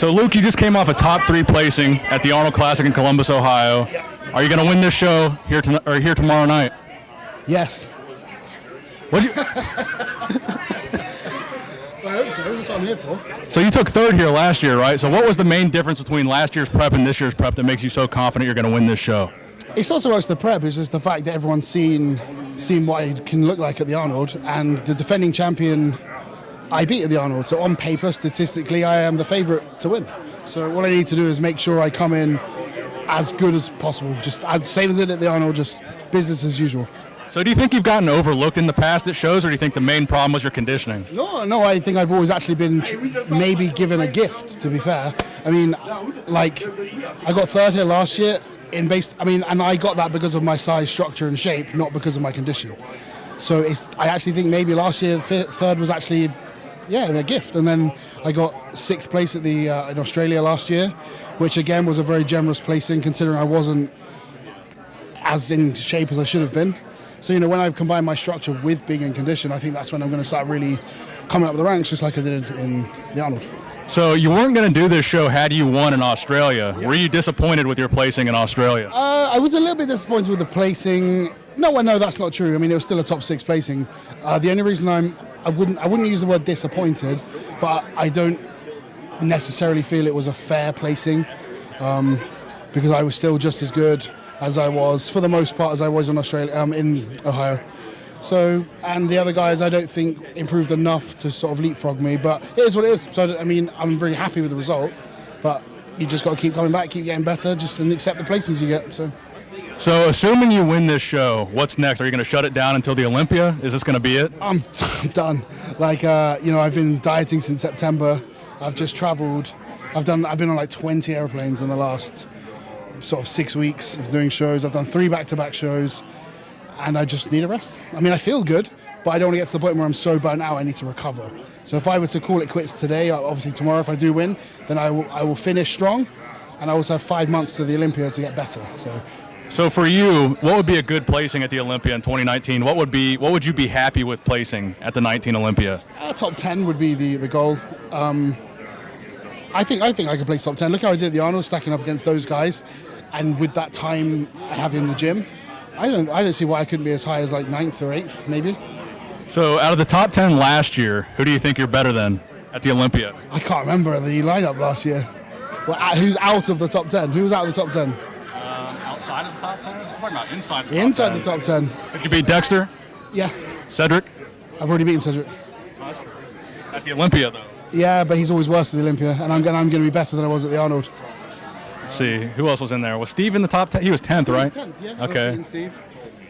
So, Luke, you just came off a top 3 placing at the Arnold Classic in Columbus, Ohio. Are you going to win this show here tomorrow night? Yes. What? I hope so. That's what I'm here for. So you took 3rd here last year, right? So what was the main difference between last year's prep and this year's prep that makes you so confident you're going to win this show? It's not so much the prep, it's just the fact that everyone's seen what it can look like at the Arnold, and the defending champion I beat at the Arnold. So on paper, statistically, I am the favourite to win. So all I need to do is make sure I come in as good as possible. Just same as I did at the Arnold, just business as usual. So do you think you've gotten overlooked in the past at shows, or do you think the main problem was your conditioning? No, I think I've always actually been maybe given a gift, to be fair. I mean, like, I got 3rd here last year, and I got that because of my size, structure, and shape, not because of my condition. So I actually think maybe last year, 3rd was actually, a gift. And then I got 6th place at the in Australia last year, which again was a very generous placing, considering I wasn't as in shape as I should have been. So, when I combine my structure with being in condition, I think that's when I'm going to start really coming up the ranks, just like I did in the Arnold. So you weren't going to do this show had you won in Australia. Yeah. Were you disappointed with your placing in Australia? I was a little bit disappointed with the placing. No, that's not true. I mean, it was still a top 6 placing. The only reason I wouldn't use the word disappointed, but I don't necessarily feel it was a fair placing, because I was still just as good as I was, for the most part, as I was in Australia, in Ohio. So, and the other guys, I don't think improved enough to sort of leapfrog me, but it is what it is. So, I mean, I'm very happy with the result, but you just got to keep coming back, keep getting better, and accept the places you get. So, assuming you win this show, what's next? Are you going to shut it down until the Olympia? Is this going to be it? I'm done. Like, I've been dieting since September. I've just traveled. I've been on like 20 airplanes in the last sort of 6 weeks of doing shows. I've done 3 back-to-back shows, and I just need a rest. I mean, I feel good, but I don't want to get to the point where I'm so burnt out I need to recover. So if I were to call it quits today, obviously tomorrow if I do win, then I will finish strong, and I also have 5 months to the Olympia to get better. So for you, what would be a good placing at the Olympia in 2019? What would you be happy with placing at the 19 Olympia? Top 10 would be the goal. I think I could place top 10. Look how I did at the Arnold, stacking up against those guys, and with that time I have in the gym, I don't see why I couldn't be as high as like 9th or 8th, maybe. So out of the top 10 last year, who do you think you're better than at the Olympia? I can't remember the lineup last year. Well, who's out of the top 10? Who was out of the top 10? Outside of the top 10? I'm talking about inside the top 10. Inside the top 10. Did you beat Dexter? Yeah. Cedric? I've already beaten Cedric. Oh, that's true. At the Olympia, though. Yeah, but he's always worse at the Olympia, and I'm going to be better than I was at the Arnold. Let's see. Who else was in there? Was Steve in the top 10? He was 10th, right? He was 10th, yeah. Okay. I've beaten Steve.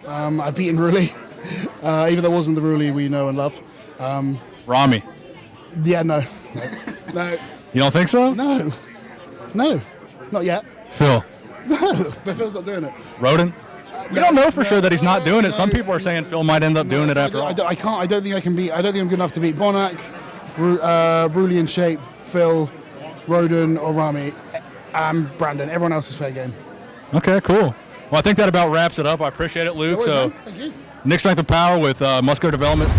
I've beaten Ruli, even though it wasn't the Ruli we know and love. Rami? Yeah, no. You don't think so? No, not yet. Phil? No, but Phil's not doing it. Roden? We don't know for sure that he's not doing it. Some people are saying Phil might end up doing it after all. I can't. I don't think I can beat. I don't think I'm good enough to beat Bonac, Ruli in shape, Phil, Roden, or Rami, and Brandon. Everyone else is fair game. Okay, cool. Well, I think that about wraps it up. I appreciate it, Luke. Thank you. Nick Strength and Power with Muscular Development.